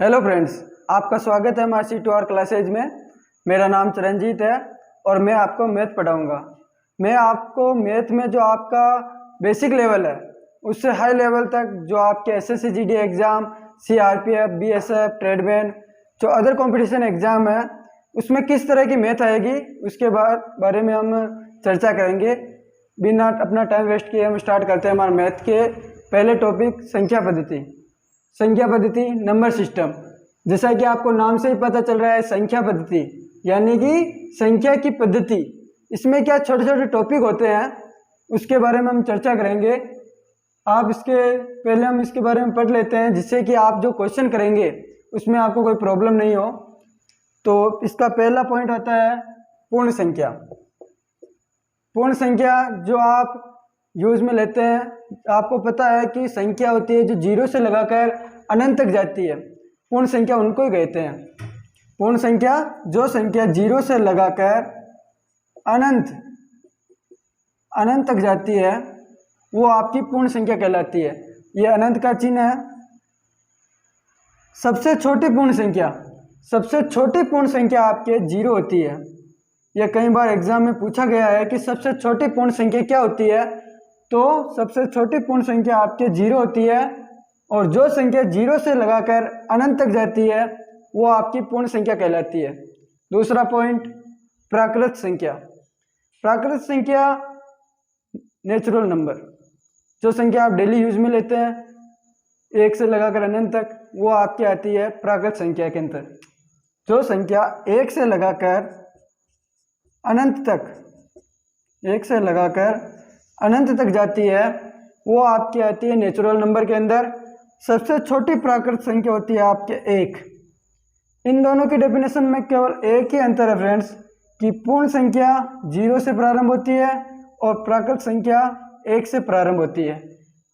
Hello friends, आपका स्वागत है हमारी C2R क्लासेज में। मेरा नाम चरणजीत है और मैं आपको मैथ पढ़ाऊंगा। मैं आपको मैथ में जो आपका बेसिक लेवल है उससे हाई लेवल तक जो आपके SSC GD exam, CRPF, BSF, tradesman, जो अदर कंपटीशन एग्ज़ाम है उसमें किस तरह की मैथ आएगी उसके बारे में हम चर्चा करेंगे। बिना अपना टाइम वेस्ट किए हम स्टार्ट करते हैं हमारे मैथ के पहले टॉपिक, संख्या पद्धति। संख्या पद्धति, नंबर सिस्टम। जैसा कि आपको नाम से ही पता चल रहा है, संख्या पद्धति यानी कि संख्या की पद्धति। इसमें क्या छोटे छोटे टॉपिक होते हैं उसके बारे में हम चर्चा करेंगे। आप इसके पहले हम इसके बारे में पढ़ लेते हैं जिससे कि आप जो क्वेश्चन करेंगे उसमें आपको कोई प्रॉब्लम नहीं हो। तो इसका पहला पॉइंट होता है पूर्ण संख्या। पूर्ण संख्या जो आप यूज में लेते हैं, आपको पता है कि संख्या होती है जो जीरो से लगाकर अनंत तक जाती है, पूर्ण संख्या उनको ही कहते हैं। पूर्ण संख्या जो संख्या जीरो से लगाकर अनंत तक जाती है वो आपकी पूर्ण संख्या कहलाती है। ये अनंत का चिन्ह है। सबसे छोटी पूर्ण संख्या आपके जीरो होती है। यह कई बार एग्जाम में पूछा गया है कि सबसे छोटी पूर्ण संख्या क्या होती है। तो सबसे छोटी पूर्ण संख्या आपके जीरो होती है और जो संख्या जीरो से लगाकर अनंत तक जाती है वो आपकी पूर्ण संख्या कहलाती है। दूसरा पॉइंट, प्राकृत संख्या। प्राकृत संख्या नेचुरल नंबर, जो संख्या आप डेली यूज में लेते हैं एक से लगाकर अनंत तक, वो आपकी आती है प्राकृत संख्या के अंदर। जो संख्या एक से लगाकर अनंत तक जाती है वो आपकी आती है नेचुरल नंबर के अंदर। सबसे छोटी प्राकृत संख्या होती है आपके एक। इन दोनों की डेफिनेशन में केवल एक ही अंतर है फ्रेंड्स कि पूर्ण संख्या जीरो से प्रारंभ होती है और प्राकृत संख्या एक से प्रारंभ होती है।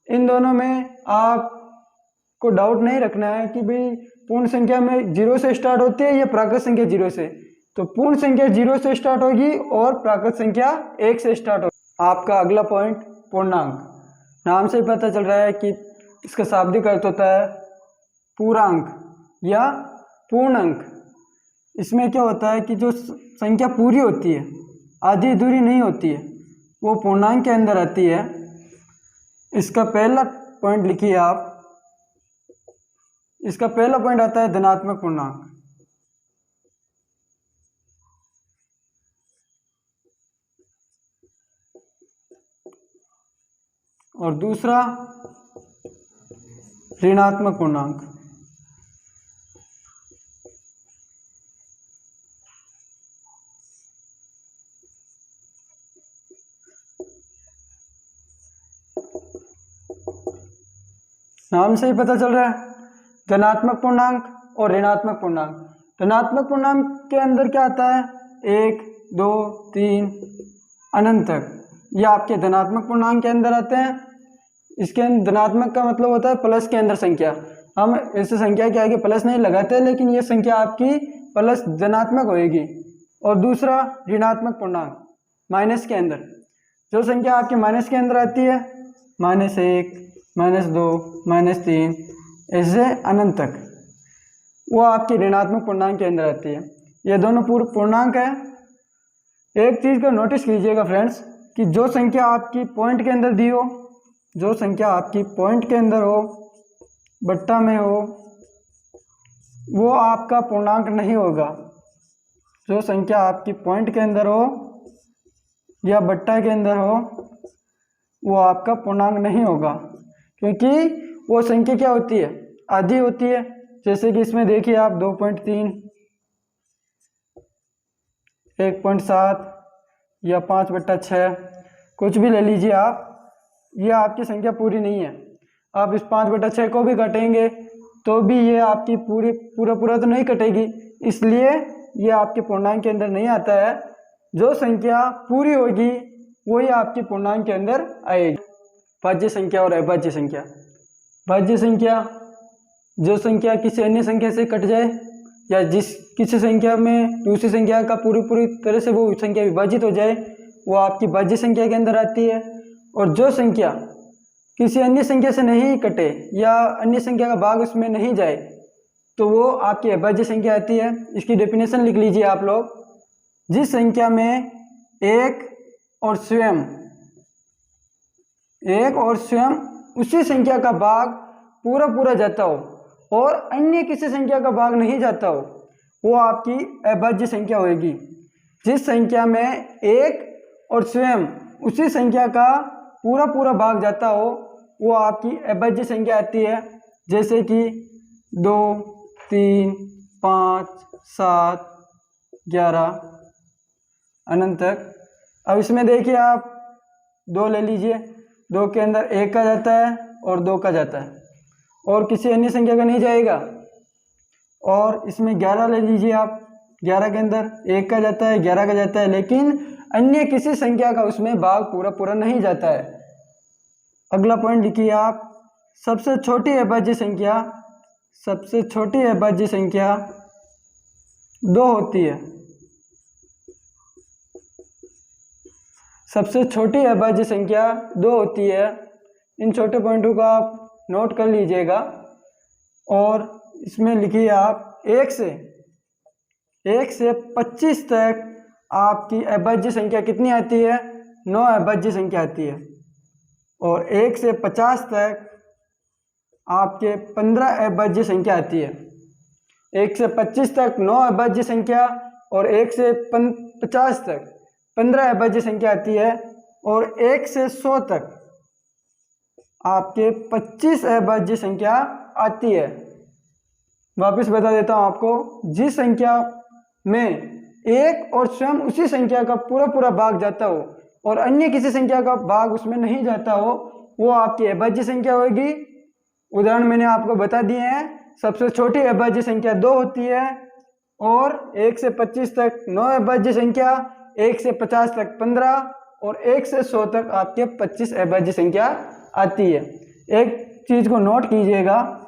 इन दोनों में आपको डाउट नहीं रखना है कि भाई पूर्ण संख्या में जीरो से स्टार्ट होती है या प्राकृत संख्या जीरो से। तो पूर्ण संख्या जीरो से स्टार्ट होगी और प्राकृत संख्या एक से स्टार्ट होगी। आपका अगला पॉइंट, पूर्णांक। नाम से पता चल रहा है कि इसका शाब्दिक अर्थ होता है पूर्णांक या पूर्ण अंक। इसमें क्या होता है कि जो संख्या पूरी होती है, आधी अधूरी नहीं होती है, वो पूर्णांक के अंदर आती है। इसका पहला पॉइंट लिखिए आप। इसका पहला पॉइंट आता है धनात्मक पूर्णांक। और दूसरा ऋणात्मक पूर्णांक। नाम से ही पता चल रहा है, धनात्मक पूर्णांक और ऋणात्मक पूर्णांक। धनात्मक पूर्णांक के अंदर क्या आता है, 1, 2, 3 अनंत तक, ये आपके धनात्मक पूर्णांक के अंदर आते हैं। इसके अंदर धनात्मक का मतलब होता है प्लस के अंदर संख्या। हम ऐसे संख्या के आगे प्लस नहीं लगाते, लेकिन ये संख्या आपकी प्लस धनात्मक होएगी। और दूसरा ऋणात्मक पूर्णांक, माइनस के अंदर। जो संख्या आपकी माइनस के अंदर आती है, -1, -2, -3 ऐसे अनंत तक, वो आपकी ऋणात्मक पूर्णांक के अंदर आती है। ये दोनों पूर्णांक है। एक चीज़ को नोटिस कीजिएगा फ्रेंड्स कि जो संख्या आपकी पॉइंट के अंदर दी हो, जो संख्या आपकी पॉइंट के अंदर हो, बट्टा में हो, वो आपका पूर्णांक नहीं होगा। जो संख्या आपकी पॉइंट के अंदर हो या बट्टा के अंदर हो वो आपका पूर्णांक नहीं होगा, क्योंकि वो संख्या क्या होती है, आधी होती है। जैसे कि इसमें देखिए आप 2.3, 1.7 या 5/6 कुछ भी ले लीजिए आप, ये आपकी संख्या पूरी नहीं है। आप इस 5/6 को भी काटेंगे तो भी ये आपकी पूरा तो नहीं कटेगी, इसलिए ये आपके पूर्णांक के अंदर नहीं आता है। जो संख्या पूरी होगी वही आपकी पूर्णांक के अंदर आएगी। भाज्य संख्या और अभाज्य संख्या। भाज्य संख्या, जो संख्या किसी अन्य संख्या से कट जाए या किसी संख्या में दूसरी संख्या का पूरी तरह से वो संख्या विभाजित हो जाए, वो आपकी भाज्य संख्या के अंदर आती है। और जो संख्या किसी अन्य संख्या से नहीं कटे या अन्य संख्या का भाग उसमें नहीं जाए तो वो आपकी अभाज्य संख्या आती है। इसकी डेफिनेशन लिख लीजिए आप लोग। जिस संख्या में एक और स्वयं उसी संख्या का भाग पूरा पूरा जाता हो और अन्य किसी संख्या का भाग नहीं जाता हो, वो आपकी अभाज्य संख्या होगी। जिस संख्या में एक और स्वयं उसी संख्या का पूरा पूरा भाग जाता हो, वो आपकी अभाज्य संख्या आती है। जैसे कि 2, 3, 5, 7, 11 अनंत तक। अब इसमें देखिए आप 2 ले लीजिए, 2 के अंदर 1 का जाता है और 2 का जाता है और किसी अन्य संख्या का नहीं जाएगा। और इसमें 11 ले लीजिए आप, 11 के अंदर 1 का जाता है, 11 का जाता है, लेकिन अन्य किसी संख्या का उसमें भाग पूरा पूरा नहीं जाता है। अगला पॉइंट लिखिए आप, सबसे छोटी अभाज्य संख्या 2 होती है। सबसे छोटी अभाज्य संख्या 2 होती है। इन छोटे पॉइंटों को आप नोट कर लीजिएगा। और इसमें लिखिए आप 1 से 25 तक आपकी अभाज्य संख्या कितनी आती है? 9 अभाज्य संख्या आती है। और 1 से 50 तक आपके 15 अभाज्य संख्या आती है। 1 से 25 तक 9 अभाज्य संख्या और 1 से 50 तक 15 अभाज्य संख्या आती है। और 1 से 100 तक आपके 25 अभाज्य संख्या आती है। वापस बता देता हूँ आपको, जिस संख्या में एक और स्वयं उसी संख्या का पूरा पूरा भाग जाता हो और अन्य किसी संख्या का भाग उसमें नहीं जाता हो, वो आपकी अभाज्य संख्या होगी। उदाहरण मैंने आपको बता दिए हैं। सबसे छोटी अभाज्य संख्या 2 होती है और 1 से 25 तक 9 अभाज्य संख्या, 1 से 50 तक 15 और 1 से 100 तक आपके 25 अभाज्य संख्या आती है। एक चीज को नोट कीजिएगा,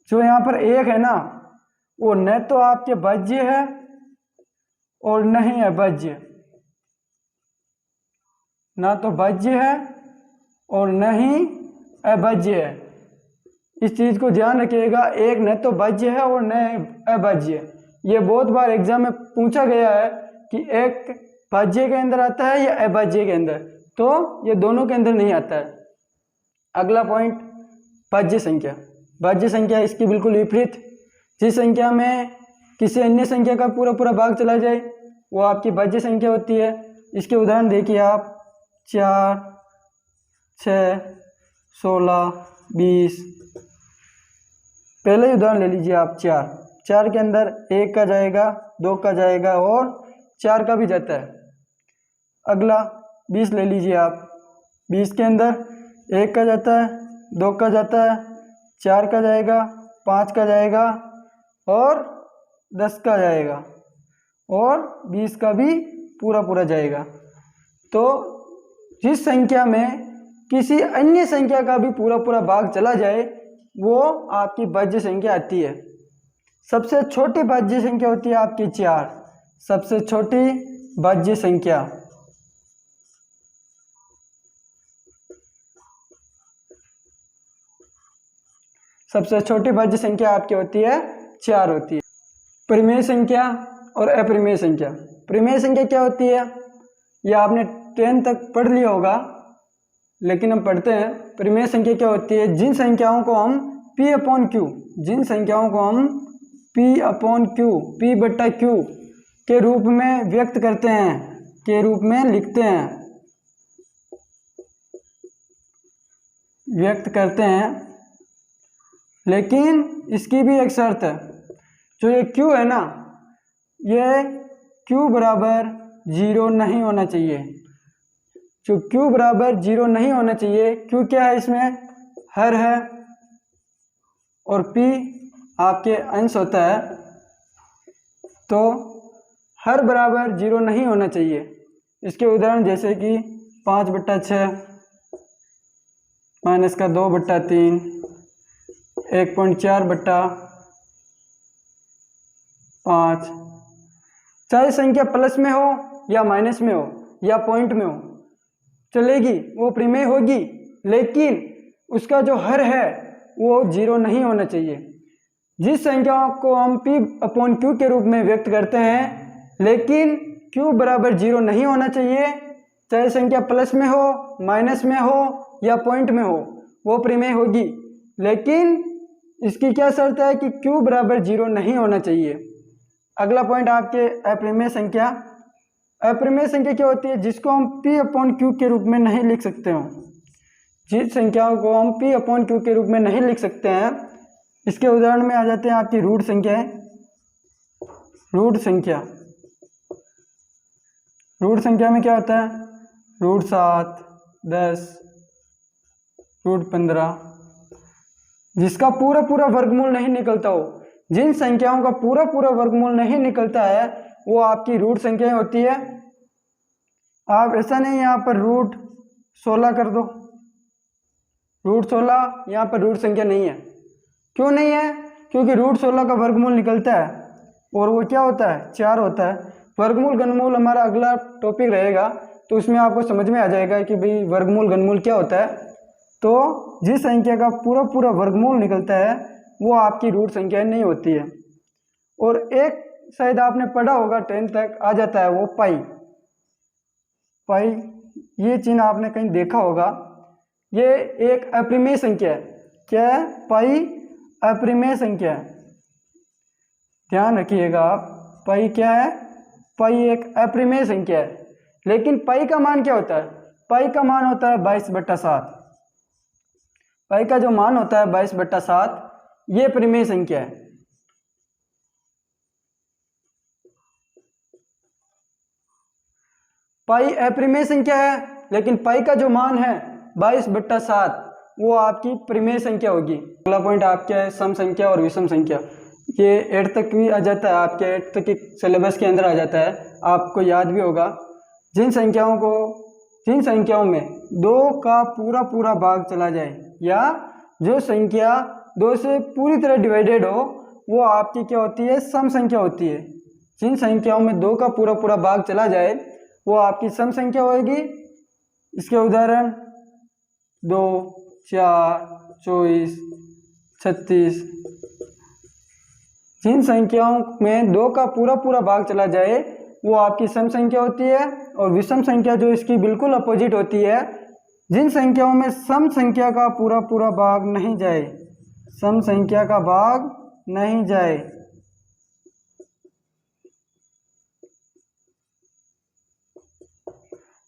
जो यहाँ पर 1 है ना, वो न तो आपके भाज्य है और न ही अभाज्य, ना तो भाज्य है और न ही अभाज्य है। इस चीज को ध्यान रखिएगा, 1 न तो भाज्य है और न अभाज्य। ये बहुत बार एग्जाम में पूछा गया है कि एक भाज्य के अंदर आता है या अभाज्य के अंदर, तो ये दोनों के अंदर नहीं आता है। अगला पॉइंट, भाज्य संख्या। भाज्य संख्या इसकी बिल्कुल विपरीत। जिस संख्या में किसी अन्य संख्या का पूरा पूरा भाग चला जाए, वो आपकी भाज्य संख्या होती है। इसके उदाहरण देखिए आप, 4, 6, 16, 20। पहले ही उदाहरण ले लीजिए आप, 4 के अंदर 1 का जाएगा, 2 का जाएगा और 4 का भी जाता है। अगला 20 ले लीजिए आप, 20 के अंदर 1 का जाता है, 2 का जाता है, 4 का जाएगा, 5 का जाएगा और 10 का जाएगा और 20 का भी पूरा पूरा जाएगा। तो जिस संख्या में किसी अन्य संख्या का भी पूरा पूरा भाग चला जाए, वो आपकी भाज्य संख्या आती है। सबसे छोटी भाज्य संख्या होती है आपकी 4। सबसे छोटी भाज्य संख्या आपकी होती है 4 होती है। परिमेय संख्या और अपरिमेय संख्या। परिमेय संख्या क्या होती है, यह आपने 10 तक पढ़ लिया होगा, लेकिन हम पढ़ते हैं। परिमेय संख्या क्या होती है, जिन संख्याओं को हम P/Q के रूप में व्यक्त करते हैं, के रूप में व्यक्त करते हैं। लेकिन इसकी भी एक शर्त है, जो ये Q है ना, ये Q बराबर 0 नहीं होना चाहिए। जो Q बराबर 0 नहीं होना चाहिए। Q क्या है, इसमें हर है और P आपके अंश होता है, तो हर बराबर 0 नहीं होना चाहिए। इसके उदाहरण जैसे कि 5/6 माइनस का 2/3, 1.4/5। चाहे संख्या प्लस में हो या माइनस में हो या पॉइंट में हो, चलेगी, वो परिमेय होगी, लेकिन उसका जो हर है वो 0 नहीं होना चाहिए। जिस संख्याओं को हम P/Q के रूप में व्यक्त करते हैं, लेकिन Q बराबर 0 नहीं होना चाहिए, चाहे संख्या प्लस में हो, माइनस में हो या पॉइंट में हो, वो परिमेय होगी। लेकिन इसकी क्या शर्त है कि Q बराबर 0 नहीं होना चाहिए। अगला पॉइंट आपके अपरिमेय संख्या। अपरिमेय संख्या क्या होती है? जिसको हम P/Q के रूप में नहीं लिख सकते हो। जिस संख्याओं को हम P/Q के रूप में नहीं लिख सकते हैं, इसके उदाहरण में आ जाते हैं आपकी रूट संख्या। रूट संख्या, रूट संख्या में क्या होता है? रूट 7, 10, रूट 15, जिसका पूरा पूरा वर्गमूल नहीं निकलता हो। जिन संख्याओं का पूरा पूरा वर्गमूल नहीं निकलता है वो आपकी रूट संख्याएं होती है। आप ऐसा नहीं यहाँ पर रूट 16 कर दो, रूट 16 यहाँ पर रूट संख्या नहीं है। क्यों नहीं है? क्योंकि रूट 16 का वर्गमूल निकलता है और वो क्या होता है? 4 होता है। वर्गमूल घनमूल हमारा अगला टॉपिक रहेगा, तो उसमें आपको समझ में आ जाएगा कि भाई वर्गमूल घनमूल क्या होता है। तो जिस संख्या का पूरा पूरा वर्गमूल निकलता है वो आपकी रूट संख्या नहीं होती है। और एक शायद आपने पढ़ा होगा 10th तक आ जाता है वो पाई। पाई ये चिन्ह आपने कहीं देखा होगा। ये एक अपरिमेय संख्या है। क्या है? पाई अपरिमेय संख्या है। ध्यान रखिएगा आप, पाई क्या है? पाई एक अपरिमेय संख्या है। लेकिन पाई का मान क्या होता है? पाई का मान होता है 22/7। पाई का जो मान होता है 22/7, ये परिमेय संख्या है। पाई अपरिमेय संख्या है, लेकिन पाई का जो मान है 22/7 वो आपकी परिमेय संख्या होगी। अगला पॉइंट आपका है सम संख्या और विषम संख्या। ये 8th तक भी आ जाता है, आपके 8th तक के सिलेबस के अंदर आ जाता है, आपको याद भी होगा। जिन संख्याओं में 2 का पूरा पूरा भाग चला जाए या जो संख्या 2 से पूरी तरह डिवाइडेड हो, वो आपकी क्या होती है? सम संख्या होती है। जिन संख्याओं में 2 का पूरा पूरा भाग चला जाए वो आपकी सम संख्या होगी। इसके उदाहरण 2, 4, 24, 36। जिन संख्याओं में 2 का पूरा पूरा भाग चला जाए वो आपकी सम संख्या होती है। और विषम संख्या जो इसकी बिल्कुल अपोजिट होती है, जिन संख्याओं में सम संख्या का पूरा पूरा भाग नहीं जाए, सम संख्या का भाग नहीं जाए,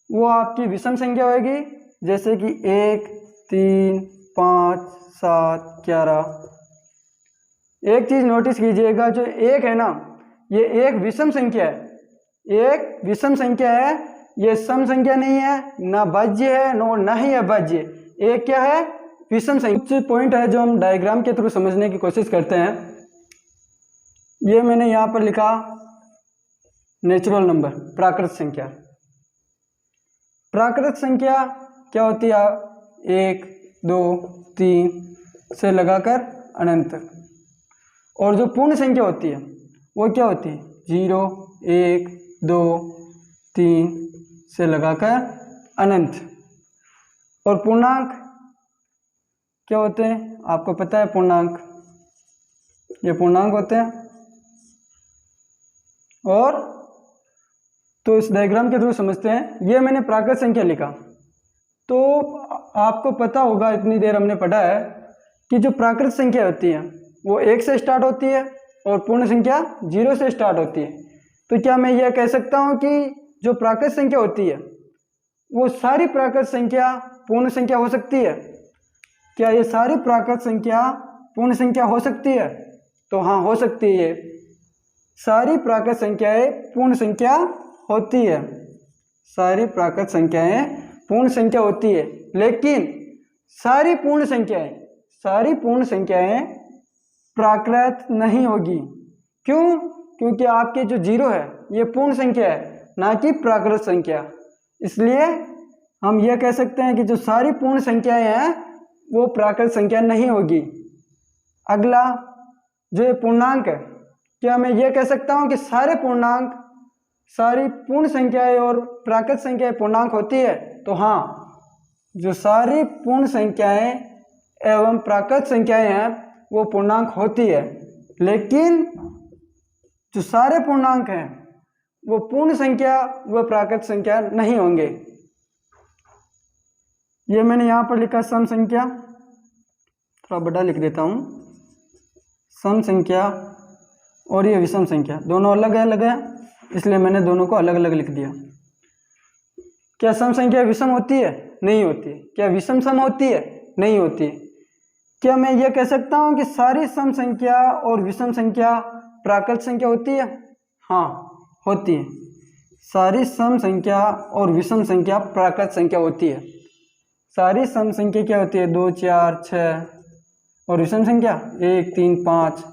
वो आपकी विषम संख्या होगी। जैसे कि 1, 3, 5, 7, 11। एक चीज नोटिस कीजिएगा, जो 1 है ना, ये एक विषम संख्या है। एक विषम संख्या है, ये सम संख्या नहीं है, ना भाज्य है ना ही अभाज्य। एक क्या है? विषम संख्या। कुछ पॉइंट है जो हम डायग्राम के थ्रू समझने की कोशिश करते हैं। ये मैंने यहाँ पर लिखा नेचुरल नंबर, प्राकृत संख्या। प्राकृत संख्या क्या होती है? 1, 2, 3 से लगाकर अनंत तक। और जो पूर्ण संख्या होती है वो क्या होती है? 0, 1, 2, 3 से लगाकर अनंत। और पूर्णांक क्या होते हैं? आपको पता है पूर्णांक, ये पूर्णांक होते हैं। और तो इस डायग्राम के थ्रू समझते हैं। ये मैंने प्राकृत संख्या लिखा, तो आपको पता होगा, इतनी देर हमने पढ़ा है कि जो प्राकृत संख्या होती है वो 1 से स्टार्ट होती है और पूर्ण संख्या 0 से स्टार्ट होती है। तो क्या मैं यह कह सकता हूँ कि जो प्राकृत संख्या होती है वो सारी प्राकृत संख्या पूर्ण संख्या हो सकती है? क्या ये सारी प्राकृत संख्या पूर्ण संख्या हो सकती है? तो हाँ, हो सकती है। सारी प्राकृत संख्याएं पूर्ण संख्या होती है। सारी प्राकृत संख्याएं पूर्ण संख्या होती है। लेकिन सारी पूर्ण संख्याएं प्राकृत नहीं होगी। क्यों? क्योंकि आपके जो 0 है ये पूर्ण संख्या है, ना कि प्राकृत संख्या। इसलिए हम यह कह सकते हैं कि जो सारी पूर्ण संख्याएं हैं वो प्राकृत संख्या नहीं होगी। अगला जो ये पूर्णांक है, क्या मैं ये कह सकता हूँ कि सारे पूर्णांक, सारी पूर्ण संख्याएं और प्राकृत संख्याएं पूर्णांक होती है? तो हाँ, जो सारी पूर्ण संख्याएं एवं प्राकृत संख्याएं हैं वो पूर्णांक होती है। लेकिन जो सारे पूर्णांक हैं वो पूर्ण संख्या व प्राकृत संख्या नहीं होंगे। ये मैंने यहाँ पर लिखा सम संख्या, थोड़ा बड़ा लिख देता हूँ, सम संख्या और ये विषम संख्या, दोनों अलग अलग है इसलिए मैंने दोनों को अलग अलग लिख दिया। क्या सम संख्या विषम होती है? नहीं होती। क्या विषम सम होती है? नहीं होती। क्या मैं ये कह सकता हूँ कि सारी सम संख्या और विषम संख्या प्राकृत संख्या होती है? हाँ होती है। सारी सम संख्या और विषम संख्या प्राकृत संख्या होती है। सारी सम संख्या क्या होती है? 2 4 6 और विषम संख्या 1 3 5,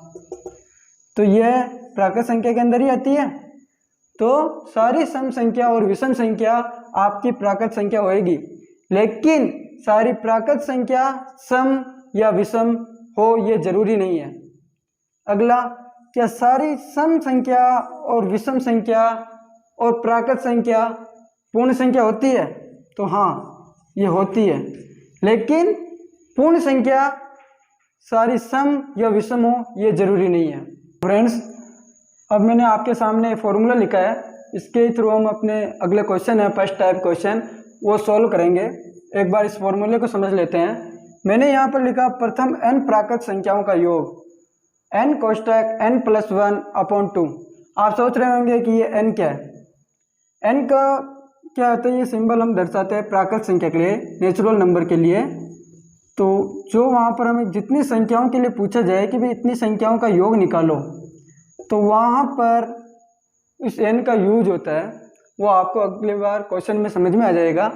तो यह प्राकृत संख्या के अंदर ही आती है। तो सारी सम संख्या और विषम संख्या आपकी प्राकृत संख्या होएगी, लेकिन सारी प्राकृत संख्या सम या विषम हो ये जरूरी नहीं है। अगला, क्या सारी सम संख्या और विषम संख्या और प्राकृत संख्या पूर्ण संख्या होती है? तो हाँ ये होती है, लेकिन पूर्ण संख्या सारी सम या विषम हो ये जरूरी नहीं है। फ्रेंड्स, अब मैंने आपके सामने फॉर्मूला लिखा है, इसके थ्रू हम अपने अगले क्वेश्चन है फर्स्ट टाइप क्वेश्चन वो सॉल्व करेंगे। एक बार इस फॉर्मूले को समझ लेते हैं। मैंने यहाँ पर लिखा प्रथम n प्राकृत संख्याओं का योग n कोष्टक n+1/2। आप सोच रहे होंगे कि ये n क्या है? n का क्या होता है? ये सिंबल हम दर्शाते हैं प्राकृत संख्या के लिए, नेचुरल नंबर के लिए। तो जो वहाँ पर हमें जितनी संख्याओं के लिए पूछा जाए कि भाई इतनी संख्याओं का योग निकालो, तो वहाँ पर इस n का यूज होता है, वो आपको अगली बार क्वेश्चन में समझ में आ जाएगा।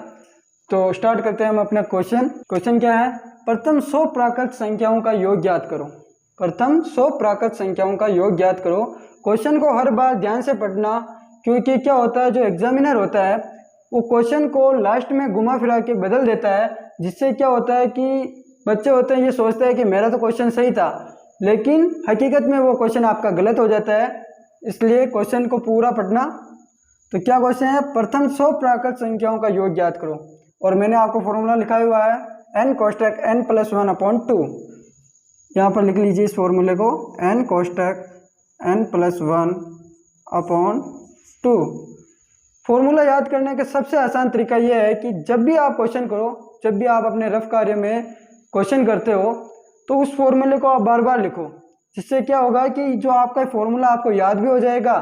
तो स्टार्ट करते हैं हम अपना क्वेश्चन। क्वेश्चन क्या है? प्रथम 100 प्राकृत संख्याओं का योग ज्ञात करो। प्रथम 100 प्राकृत संख्याओं का योग ज्ञात करो। क्वेश्चन को हर बार ध्यान से पढ़ना, क्योंकि क्या होता है जो एग्जामिनर होता है वो क्वेश्चन को लास्ट में घुमा फिरा के बदल देता है, जिससे क्या होता है कि बच्चे होते हैं ये सोचते हैं कि मेरा तो क्वेश्चन सही था, लेकिन हकीकत में वो क्वेश्चन आपका गलत हो जाता है। इसलिए क्वेश्चन को पूरा पढ़ना। तो क्या क्वेश्चन है? प्रथम 100 प्राकृत संख्याओं का योग ज्ञात करो, और मैंने आपको फॉर्मूला लिखा हुआ है n कोष्टक n+1/2। यहाँ पर लिख लीजिए इस फॉर्मूले को, n कोष्टक n+1/2। फॉर्मूला याद करने का सबसे आसान तरीका यह है कि जब भी आप क्वेश्चन करो, जब भी आप अपने रफ कार्य में क्वेश्चन करते हो, तो उस फॉर्मूले को आप बार बार लिखो, जिससे क्या होगा कि जो आपका फॉर्मूला आपको याद भी हो जाएगा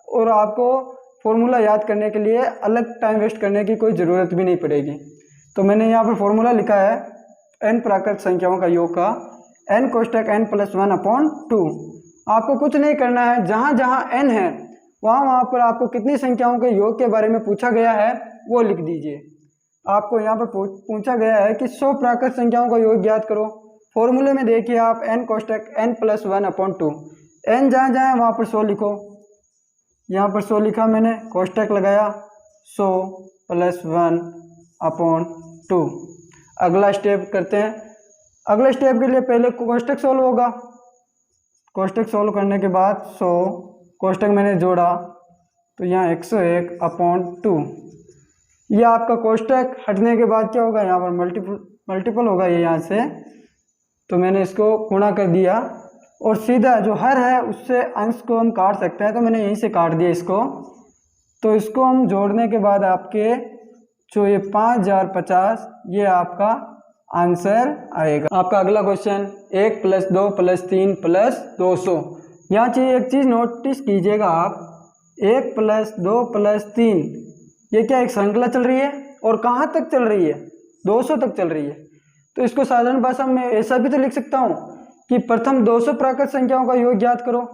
और आपको फॉर्मूला याद करने के लिए अलग टाइम वेस्ट करने की कोई ज़रूरत भी नहीं पड़ेगी। तो मैंने यहाँ पर फॉर्मूला लिखा है n प्राकृत संख्याओं का योग का n कोष्टक n+1/2। आपको कुछ नहीं करना है, जहाँ जहाँ n है वहाँ पर आपको कितनी संख्याओं के योग के बारे में पूछा गया है वो लिख दीजिए। आपको यहाँ पर पूछा गया है कि 100 प्राकृत संख्याओं का योग ज्ञात करो। फॉर्मूले में देखिए आप n कोष्टक n+1/2, n जहाँ जहाँ है वहाँ पर 100 लिखो। यहाँ पर 100 लिखा मैंने, कोष्टक लगाया 100 + 1/2। अगला स्टेप करते हैं। अगले स्टेप के लिए पहले कोष्टक सॉल्व होगा। कोष्टक सॉल्व करने के बाद 100 कोष्टक मैंने जोड़ा तो यहाँ 101/2। यह आपका कोष्टक हटने के बाद क्या होगा? यहाँ पर मल्टीपल होगा ये यहाँ से, तो मैंने इसको गुणा कर दिया और सीधा जो हर है उससे अंश को हम काट सकते हैं, तो मैंने यहीं से काट दिया इसको। तो इसको हम जोड़ने के बाद आपके जो ये 5050 ये आपका आंसर आएगा। आपका अगला क्वेश्चन 1 + 2 + 3 + 200। यहाँ चाहिए एक चीज़ नोटिस कीजिएगा आप, 1 + 2 + 3 ये क्या एक श्रृंखला चल रही है और कहाँ तक चल रही है? 200 तक चल रही है। तो इसको साधारण भाषा में ऐसा भी तो लिख सकता हूँ कि प्रथम 200 प्राकृत संख्याओं का योग ज्ञात करो,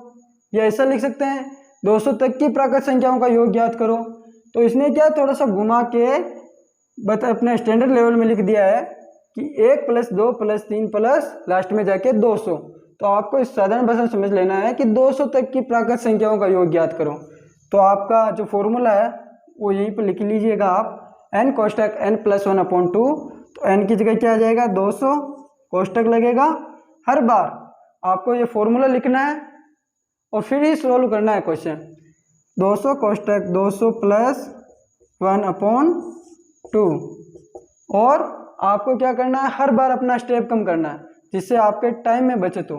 या ऐसा लिख सकते हैं 200 तक की प्राकृत संख्याओं का योग ज्ञात करो। तो इसने क्या थोड़ा सा घुमा के अपने स्टैंडर्ड लेवल में लिख दिया है कि 1 + 2 + 3 + लास्ट में जाके 200। तो आपको इस साधारण भाषा में समझ लेना है कि 200 तक की प्राकृत संख्याओं का योग ज्ञात करो। तो आपका जो फॉर्मूला है वो यहीं पर लिख लीजिएगा आप, n कोष्टक n+1/2। तो n की जगह क्या आ जाएगा? 200 कोष्टक लगेगा। हर बार आपको ये फॉर्मूला लिखना है और फिर ही सॉल्व करना है क्वेश्चन। 200 कोष्टक 200 + 1/2। और आपको क्या करना है? हर बार अपना स्टेप कम करना है, जिससे आपके टाइम में बचत हो।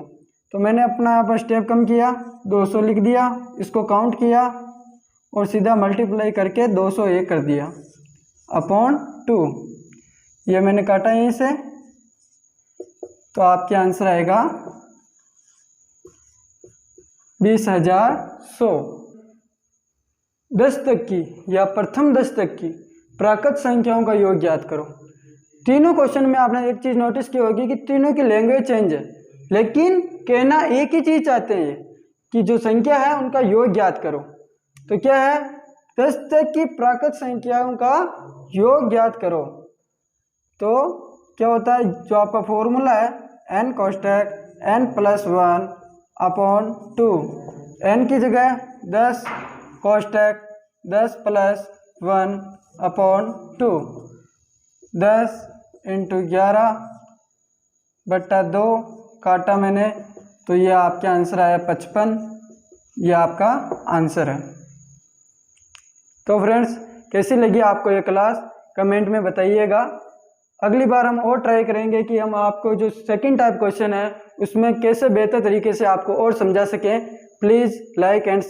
तो मैंने अपना यहाँ पर स्टेप कम किया, 200 लिख दिया, इसको काउंट किया और सीधा मल्टीप्लाई करके 201 कर दिया अपॉन 2। ये मैंने काटा यहीं से, तो आपके आंसर आएगा 20,100। 10 तक की या प्रथम 10 तक की प्राकृत संख्याओं का योग ज्ञात करो। तीनों क्वेश्चन में आपने एक चीज नोटिस की होगी कि तीनों की लैंग्वेज चेंज है, लेकिन कहना एक ही चीज चाहते हैं कि जो संख्या है उनका योग ज्ञात करो। तो क्या है, 10 तक की प्राकृत संख्याओं का योग ज्ञात करो। तो क्या होता है, जो आपका फॉर्मूला है n कोष्टक n + 1 अपॉन 2, n की जगह 10 कोष्टक 10 + 1 अपॉन 2, 10 × 11/2 काटा मैंने, तो ये आपके आंसर आया 55। ये आपका आंसर है। तो फ्रेंड्स, कैसी लगी आपको ये क्लास, कमेंट में बताइएगा। अगली बार हम और ट्राई करेंगे कि हम आपको जो सेकंड टाइप क्वेश्चन है उसमें कैसे बेहतर तरीके से आपको और समझा सकें। Please like and